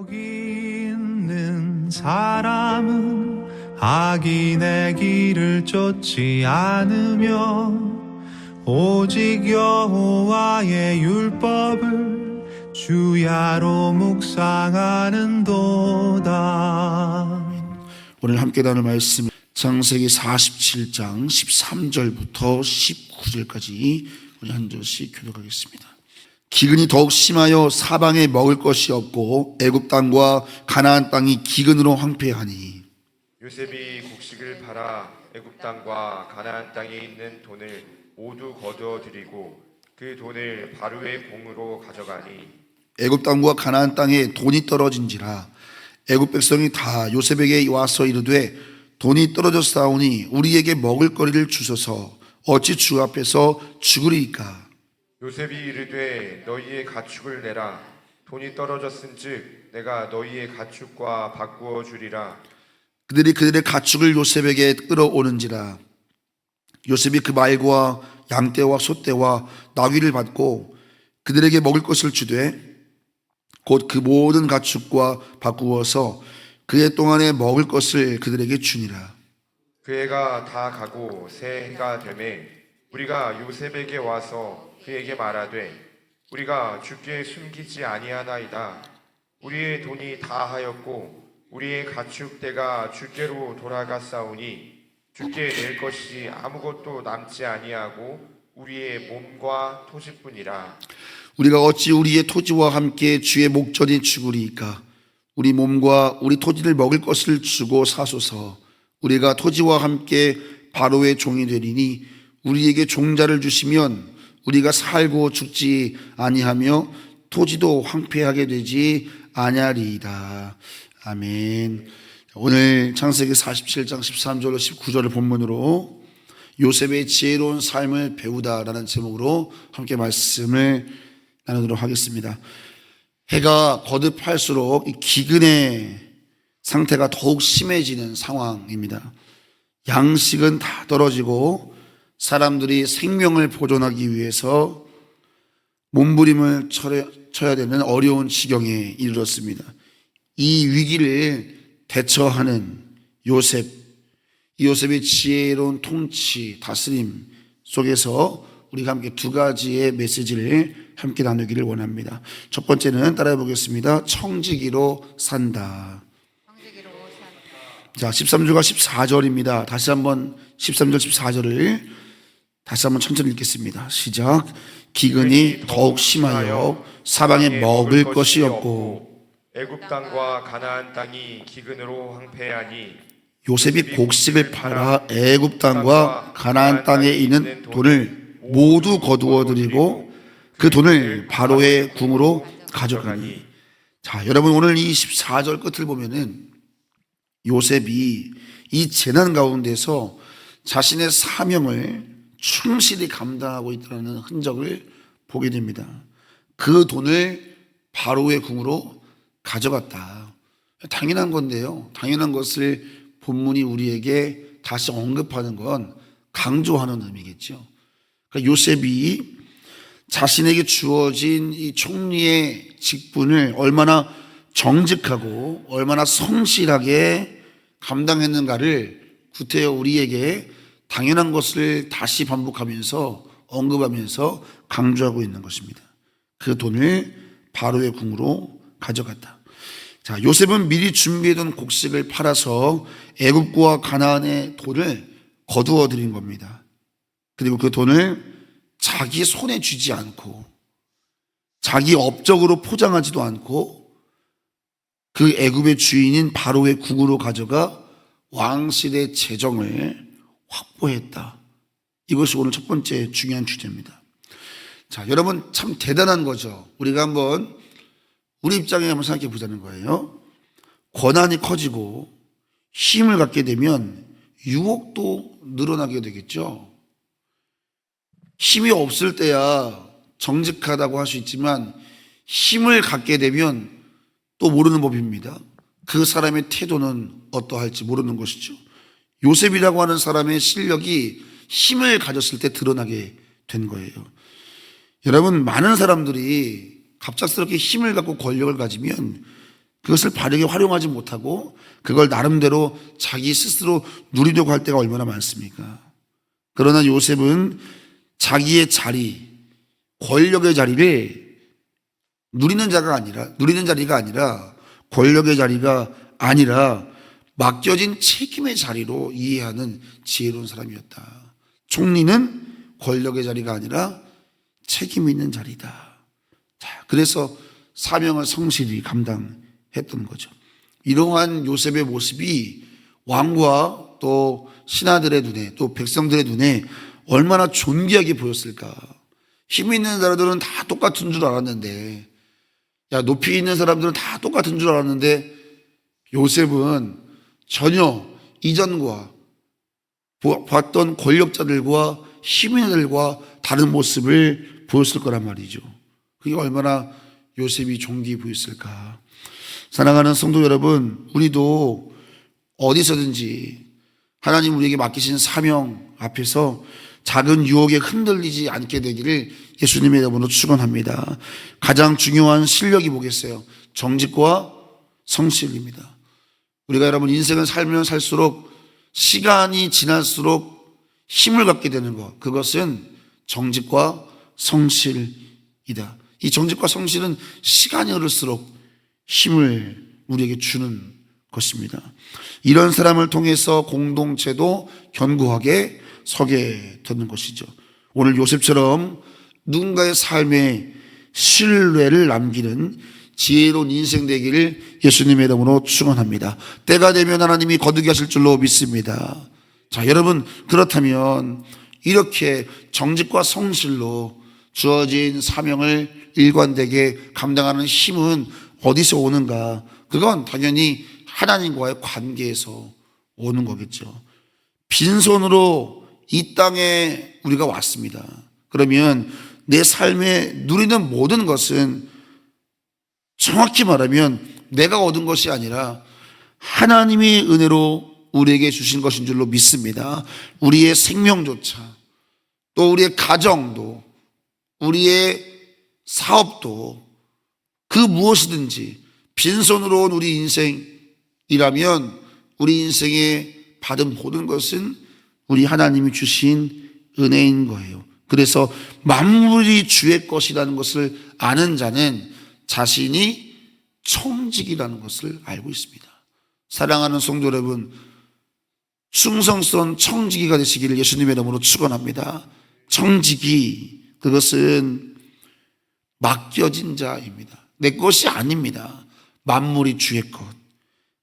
복이 있는 사람은 악인의 길을 쫓지 않으며 오직 여호와의 율법을 주야로 묵상하는도다. 오늘 함께 나눌 말씀 창세기 47장 13절부터 19절까지 우리 한 절씩 교독하겠습니다. 기근이 더욱 심하여 사방에 먹을 것이 없고 애굽 땅과 가나안 땅이 기근으로 황폐하니 요셉이 곡식을 팔아 애굽 땅과 가나안 땅에 있는 돈을 모두 거두어 들이고 그 돈을 바로의 공으로 가져가니 애굽 땅과 가나안 땅에 돈이 떨어진지라 애굽 백성이 다 요셉에게 와서 이르되 돈이 떨어졌사오니 우리에게 먹을 거리를 주소서 어찌 주 앞에서 죽으리이까. 요셉이 이르되 너희의 가축을 내라. 돈이 떨어졌은즉 내가 너희의 가축과 바꾸어 주리라. 그들이 그들의 가축을 요셉에게 끌어오는지라. 요셉이 그 말과 양떼와 소떼와 나귀를 받고 그들에게 먹을 것을 주되 곧 그 모든 가축과 바꾸어서 그해 동안에 먹을 것을 그들에게 주니라. 그 해가 다 가고 새 해가 되매 우리가 요셉에게 와서 그에게 말하되 우리가 주께 숨기지 아니하나이다. 우리의 돈이 다하였고 우리의 가축대가 주께로 돌아갔사오니 주께 낼 것이 아무것도 남지 아니하고 우리의 몸과 토지뿐이라. 우리가 어찌 우리의 토지와 함께 주의 목전에 죽으리이까. 우리 몸과 우리 토지를 먹을 것을 주고 사소서. 우리가 토지와 함께 바로의 종이 되리니 우리에게 종자를 주시면 우리가 살고 죽지 아니하며 토지도 황폐하게 되지 아니하리이다. 아멘. 오늘 창세기 47장 13절로 19절을 본문으로 요셉의 지혜로운 삶을 배우다라는 제목으로 함께 말씀을 나누도록 하겠습니다. 해가 거듭할수록 이 기근의 상태가 더욱 심해지는 상황입니다. 양식은 다 떨어지고 사람들이 생명을 보존하기 위해서 몸부림을 쳐야 되는 어려운 지경에 이르렀습니다. 이 위기를 대처하는 요셉, 이 요셉의 지혜로운 통치, 다스림 속에서 우리가 함께 두 가지의 메시지를 함께 나누기를 원합니다. 첫 번째는 따라해 보겠습니다. 청지기로 산다. 자, 13절과 14절입니다. 다시 한번 13절 14절을 다시 한번 천천히 읽겠습니다. 시작. 기근이 더욱 심하여 사방에 먹을 것이 없고 애굽 땅과 가나안 땅이 기근으로 황폐하니 요셉이 곡식을 팔아 애굽 땅과 가나안 땅에 있는 돈을 모두 거두어 들이고 그 돈을 바로의 궁으로 가져가니. 자, 여러분 오늘 이 14절 끝을 보면은 요셉이 이 재난 가운데서 자신의 사명을 충실히 감당하고 있다는 흔적을 보게 됩니다. 그 돈을 바로의 궁으로 가져갔다. 당연한 건데요. 당연한 것을 본문이 우리에게 다시 언급하는 건 강조하는 의미겠죠. 그러니까 요셉이 자신에게 주어진 이 총리의 직분을 얼마나 정직하고 얼마나 성실하게 감당했는가를 구태여 우리에게 당연한 것을 다시 반복하면서 언급하면서 강조하고 있는 것입니다. 그 돈을 바로의 궁으로 가져갔다. 자, 요셉은 미리 준비해둔 곡식을 팔아서 애굽과 가나안의 돈을 거두어 들인 겁니다. 그리고 그 돈을 자기 손에 쥐지 않고 자기 업적으로 포장하지도 않고 그 애굽의 주인인 바로의 궁으로 가져가 왕실의 재정을 확보했다. 이것이 오늘 첫 번째 중요한 주제입니다. 자, 여러분 참 대단한 거죠. 우리가 한번 우리 입장에 한번 생각해 보자는 거예요. 권한이 커지고 힘을 갖게 되면 유혹도 늘어나게 되겠죠. 힘이 없을 때야 정직하다고 할 수 있지만 힘을 갖게 되면 또 모르는 법입니다. 그 사람의 태도는 어떠할지 모르는 것이죠. 요셉이라고 하는 사람의 실력이 힘을 가졌을 때 드러나게 된 거예요. 여러분 많은 사람들이 갑작스럽게 힘을 갖고 권력을 가지면 그것을 바르게 활용하지 못하고 그걸 나름대로 자기 스스로 누리려고 할 때가 얼마나 많습니까? 그러나 요셉은 자기의 자리, 권력의 자리를 누리는 자리가 아니라 권력의 자리가 아니라 맡겨진 책임의 자리로 이해하는 지혜로운 사람이었다. 총리는 권력의 자리가 아니라 책임 있는 자리다. 자, 그래서 사명을 성실히 감당했던 거죠. 이러한 요셉의 모습이 왕과 또 신하들의 눈에 또 백성들의 눈에 얼마나 존귀하게 보였을까. 힘 있는 사람들은 다 똑같은 줄 알았는데, 높이 있는 사람들은 다 똑같은 줄 알았는데 요셉은 전혀 이전과 봤던 권력자들과 힘 있는 자들과 다른 모습을 보였을 거란 말이죠. 그게 얼마나 요셉이 존귀해 보였을까. 사랑하는 성도 여러분, 우리도 어디서든지 하나님 우리에게 맡기신 사명 앞에서 작은 유혹에 흔들리지 않게 되기를 예수님의 이름으로 축원합니다. 가장 중요한 실력이 뭐겠어요? 정직과 성실입니다. 우리가 여러분 인생을 살면 살수록 시간이 지날수록 힘을 갖게 되는 것, 그것은 정직과 성실이다. 이 정직과 성실은 시간이 흐를수록 힘을 우리에게 주는 것입니다. 이런 사람을 통해서 공동체도 견고하게 서게 되는 것이죠. 오늘 요셉처럼 누군가의 삶에 신뢰를 남기는 지혜로운 인생 되기를 예수님의 이름으로 축원합니다. 때가 되면 하나님이 거두게 하실 줄로 믿습니다. 자, 여러분, 그렇다면 이렇게 정직과 성실로 주어진 사명을 일관되게 감당하는 힘은 어디서 오는가? 그건 당연히 하나님과의 관계에서 오는 거겠죠. 빈손으로 이 땅에 우리가 왔습니다. 그러면 내 삶에 누리는 모든 것은 정확히 말하면 내가 얻은 것이 아니라 하나님의 은혜로 우리에게 주신 것인 줄로 믿습니다. 우리의 생명조차, 또 우리의 가정도, 우리의 사업도, 그 무엇이든지 빈손으로 온 우리 인생이라면 우리 인생에 받은 모든 것은 우리 하나님이 주신 은혜인 거예요. 그래서 만물이 주의 것이라는 것을 아는 자는 자신이 청직이라는 것을 알고 있습니다. 사랑하는 성도 여러분, 충성스러운 청지기가 되시기를 예수님의 이름으로 축원합니다. 청지기, 그것은 맡겨진 자입니다. 내 것이 아닙니다. 만물이 주의 것.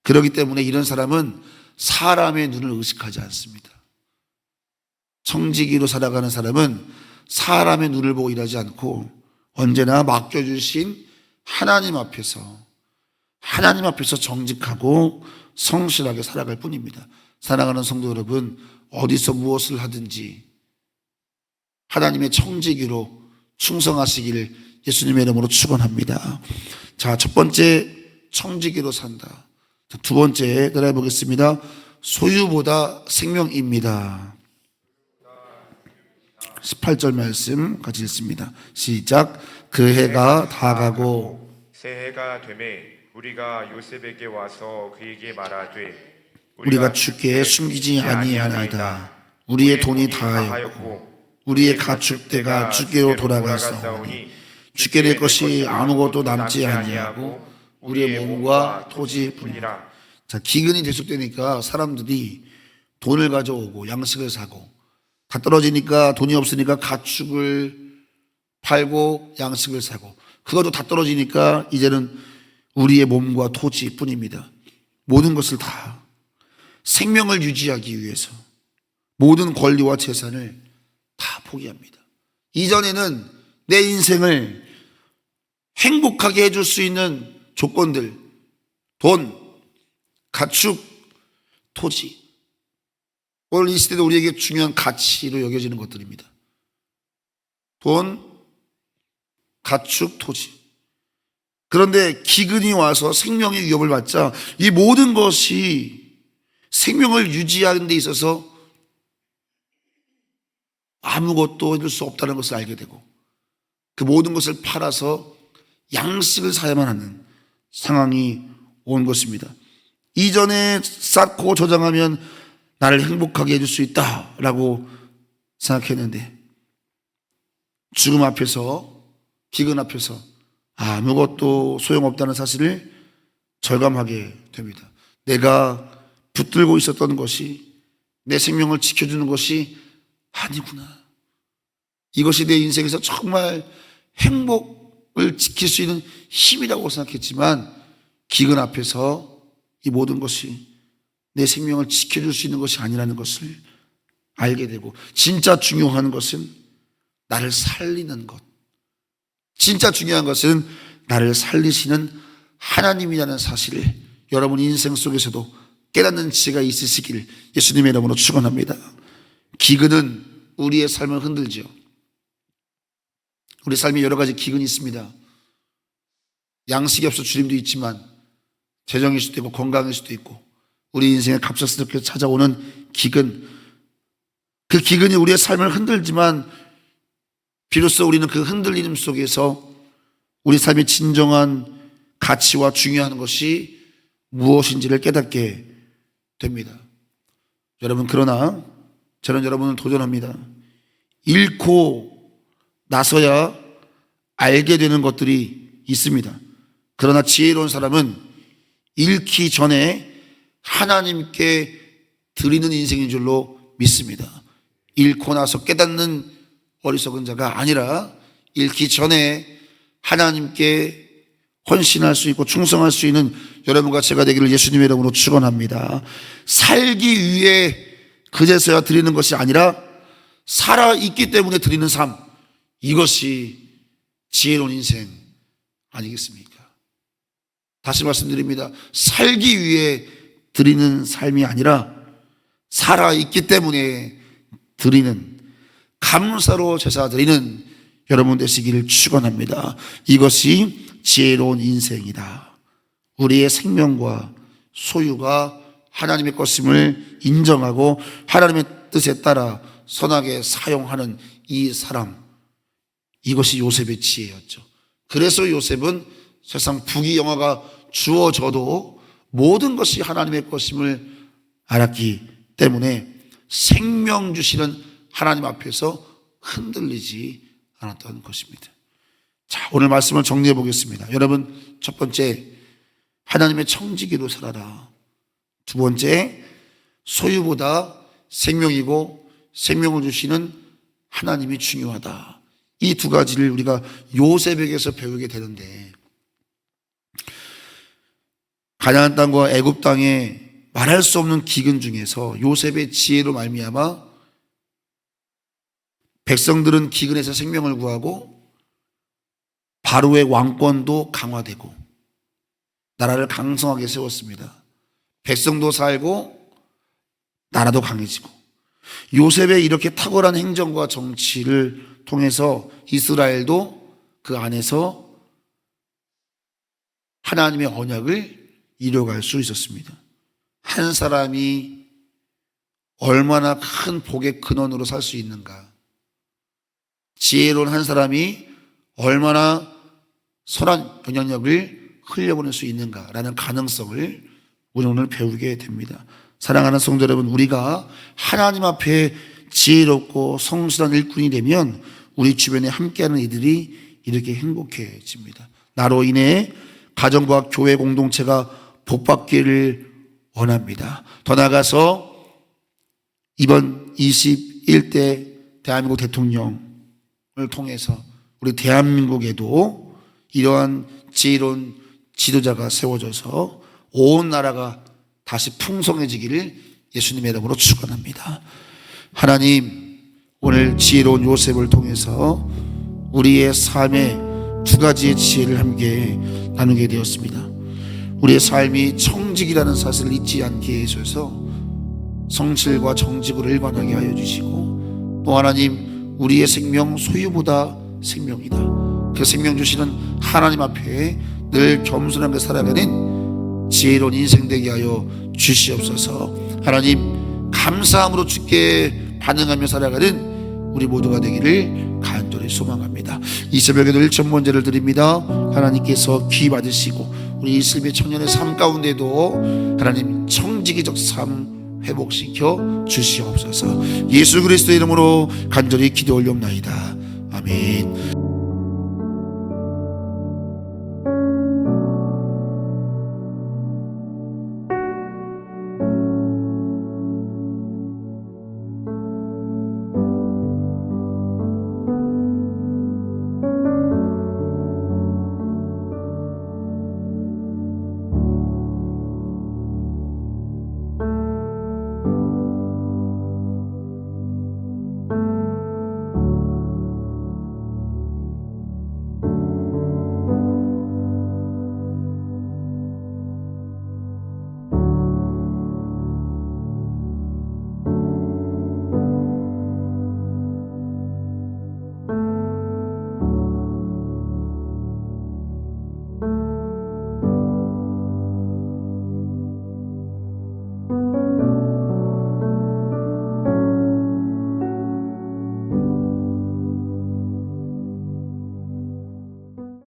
그렇기 때문에 이런 사람은 사람의 눈을 의식하지 않습니다. 청지기로 살아가는 사람은 사람의 눈을 보고 일하지 않고 언제나 맡겨주신 하나님 앞에서 정직하고 성실하게 살아갈 뿐입니다. 사랑하는 성도 여러분, 어디서 무엇을 하든지 하나님의 청지기로 충성하시기를 예수님의 이름으로 축원합니다. 자, 첫 번째 청지기로 산다. 두 번째 따라해 보겠습니다. 소유보다 생명입니다. 18절 말씀 같이 읽습니다. 시작. 그 해가 다 가고 새해가 되매 우리가 요셉에게 와서 그에게 말하되 우리가 주께 숨기지 아니하나이다. 우리의 돈이 다하였고 우리의 가축대가 주께로 돌아갔사오니 주께 될 것이 아무것도 남지 아니하고 우리의 몸과 토지뿐이라. 자, 기근이 계속되니까 사람들이 돈을 가져오고 양식을 사고, 다 떨어지니까 돈이 없으니까 가축을 팔고 양식을 사고, 그것도 다 떨어지니까 이제는 우리의 몸과 토지뿐입니다. 모든 것을 다 생명을 유지하기 위해서 모든 권리와 재산을 다 포기합니다. 이전에는 내 인생을 행복하게 해줄 수 있는 조건들, 돈, 가축, 토지, 오늘 이 시대도 우리에게 중요한 가치로 여겨지는 것들입니다. 돈, 가축, 토지. 그런데 기근이 와서 생명의 위협을 받자 이 모든 것이 생명을 유지하는 데 있어서 아무것도 해줄 수 없다는 것을 알게 되고 그 모든 것을 팔아서 양식을 사야만 하는 상황이 온 것입니다. 이전에 쌓고 저장하면 나를 행복하게 해줄 수 있다라고 생각했는데 죽음 앞에서, 기근 앞에서 아무것도 소용없다는 사실을 절감하게 됩니다. 내가 붙들고 있었던 것이, 내 생명을 지켜주는 것이 아니구나. 이것이 내 인생에서 정말 행복을 지킬 수 있는 힘이라고 생각했지만 기근 앞에서 이 모든 것이 내 생명을 지켜줄 수 있는 것이 아니라는 것을 알게 되고, 진짜 중요한 것은 나를 살리는 것, 진짜 중요한 것은 나를 살리시는 하나님이라는 사실을 여러분 인생 속에서도 깨닫는 지혜가 있으시길 예수님의 이름으로 축원합니다. 기근은 우리의 삶을 흔들죠. 우리 삶에 여러 가지 기근이 있습니다. 양식이 없어 주림도 있지만 재정일 수도 있고 건강일 수도 있고 우리 인생에 갑작스럽게 찾아오는 기근, 그 기근이 우리의 삶을 흔들지만 비로소 우리는 그 흔들림 속에서 우리 삶의 진정한 가치와 중요한 것이 무엇인지를 깨닫게 됩니다. 여러분, 그러나 저는 여러분을 도전합니다. 잃고 나서야 알게 되는 것들이 있습니다. 그러나 지혜로운 사람은 잃기 전에 하나님께 드리는 인생인 줄로 믿습니다. 잃고 나서 깨닫는 어리석은 자가 아니라 잃기 전에 하나님께 헌신할 수 있고 충성할 수 있는 여러분과 제가 되기를 예수님의 이름으로 축원합니다. 살기 위해 그제서야 드리는 것이 아니라 살아있기 때문에 드리는 삶, 이것이 지혜로운 인생 아니겠습니까? 다시 말씀드립니다. 살기 위해 드리는 삶이 아니라 살아있기 때문에 드리는, 감사로 제사 드리는 여러분 되시기를 축원합니다. 이것이 지혜로운 인생이다. 우리의 생명과 소유가 하나님의 것임을 인정하고 하나님의 뜻에 따라 선하게 사용하는 이 사람, 이것이 요셉의 지혜였죠. 그래서 요셉은 세상 부귀영화가 주어져도 모든 것이 하나님의 것임을 알았기 때문에 생명 주시는 하나님 앞에서 흔들리지 않았던 것입니다. 자, 오늘 말씀을 정리해 보겠습니다. 여러분, 첫 번째, 하나님의 청지기로 살아라. 두 번째, 소유보다 생명이고 생명을 주시는 하나님이 중요하다. 이 두 가지를 우리가 요셉에게서 배우게 되는데, 가나안 땅과 애굽 땅에 말할 수 없는 기근 중에서 요셉의 지혜로 말미암아 백성들은 기근에서 생명을 구하고 바로의 왕권도 강화되고 나라를 강성하게 세웠습니다. 백성도 살고 나라도 강해지고, 요셉의 이렇게 탁월한 행정과 정치를 통해서 이스라엘도 그 안에서 하나님의 언약을 이뤄갈 수 있었습니다. 한 사람이 얼마나 큰 복의 근원으로 살 수 있는가, 지혜로운 한 사람이 얼마나 선한 영향력을 흘려보낼 수 있는가라는 가능성을 우리 오늘 배우게 됩니다. 사랑하는 성도 여러분, 우리가 하나님 앞에 지혜롭고 성실한 일꾼이 되면 우리 주변에 함께하는 이들이 이렇게 행복해집니다. 나로 인해 가정과 교회 공동체가 복받기를 원합니다. 더 나아가서 이번 21대 대한민국 대통령을 통해서 우리 대한민국에도 이러한 지혜로운 지도자가 세워져서 온 나라가 다시 풍성해지기를 예수님의 이름으로 축원합니다. 하나님, 오늘 지혜로운 요셉을 통해서 우리의 삶에 두 가지의 지혜를 함께 나누게 되었습니다. 우리의 삶이 청직이라는 사실을 잊지 않게 해주셔서 성실과 정직으로 일관하게 하여 주시고, 또 하나님, 우리의 생명 소유보다 생명이다. 그 생명 주시는 하나님 앞에 늘 겸손하게 살아가는 지혜로운 인생 되게 하여 주시옵소서. 하나님, 감사함으로 주께 반응하며 살아가는 우리 모두가 되기를 간절히 간절히 소망합니다. 이 새벽에도 일천번제를 드립니다. 하나님께서 귀 받으시고 우리 이슬비 청년의 삶 가운데도 하나님 청지기적 삶 회복시켜 주시옵소서. 예수 그리스도의 이름으로 간절히 기도 올려옵나이다. 아멘.